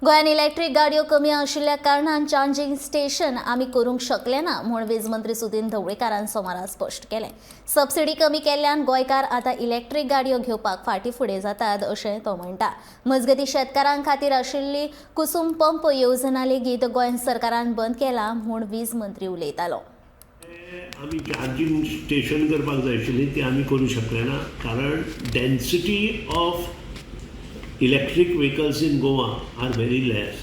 गोंयान इलेक्ट्रीक गाडयो कमी आशिल्ल्या कारणान चार्जिंग स्टेशन आमी करूंक शकले ना म्हूण वीज मंत्री सुदीन ढवळीकारान सोमारा स्पश्ट केलें. सबसिडी कमी केल्ल्यान गोंयकार आतां इलेक्ट्रीक गाडयो घेवपाक फाटीं फुडें जातात अशें तो म्हणटा. मजगतीं शेतकारां खातीर आशिल्ली कुसुम पंप येवजण लेगीत गोंय सरकारान बंद केला म्हूण वीज मंत्री उलयतालो. आमी चार्जिंग स्टेशन करपाक जाय आशिल्लीं ती आमी करूं शकले ना कारण density of electric vehicles in Goa are very less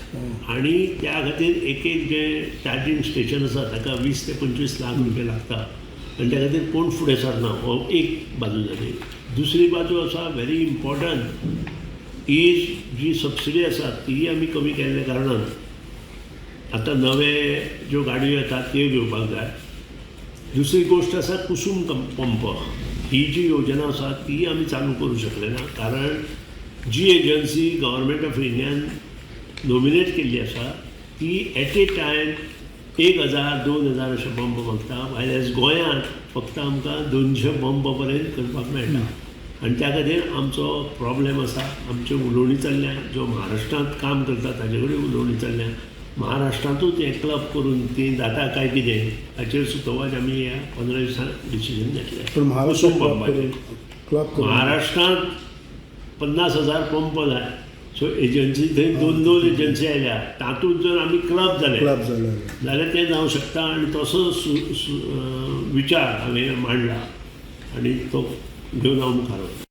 आनी त्या खातीर एक जे चार्जिंग स्टेशन आसा ताका 20 ते 25 लाख रुपया लागता आनी त्या खातीर कोण फुडें सरना. हो एक बाजू जाली. दुसरी बाजू आसा व्हेरी इम्पॉर्टंट इज जी सबसिडी आसा ती आमी कमी केल्ल्या कारणान आतां नवे ज्यो गाडयो येतात त्यो घेवपाक जाय. दुसरी गोष्ट आसा कुसुम पंप. ही जी योजना आसा ती आमी चालू करूं शकले ना कारण जी एजन्सी गव्हर्मेंट ऑफ इंडियान नॉमिनेट केल्ली आसा ती एट ए टायम 1000-2000 अशे पंप मागता वायल्यास गोंयांत फक्त आमकां 200 पंप पर्यंत करपाक मेळटा आनी त्या खातीर आमचो प्रॉब्लेम आसा. आमच्यो उलोवणी चल्ल्या ज्यो महाराष्ट्रांत काम करता ताजे कडेन उलोवणी चल्ल्या. महाराष्ट्रांतूच हें क्लब करून ती जाता काय कितें हाचेर सुतोवाच आमी ह्या 15 दिसांत डिसिजन घेतलें. महाराष्ट्रांत 50,000 पंप जाय. सो एजन्सी थंय 2 एजन्सी आयल्या तातूंत जर आमी क्लब जाले जाल्यार तें जावं शकता आनी तसो विचार हांवें मांडला आनी तो घेवन हांव मुखार वता.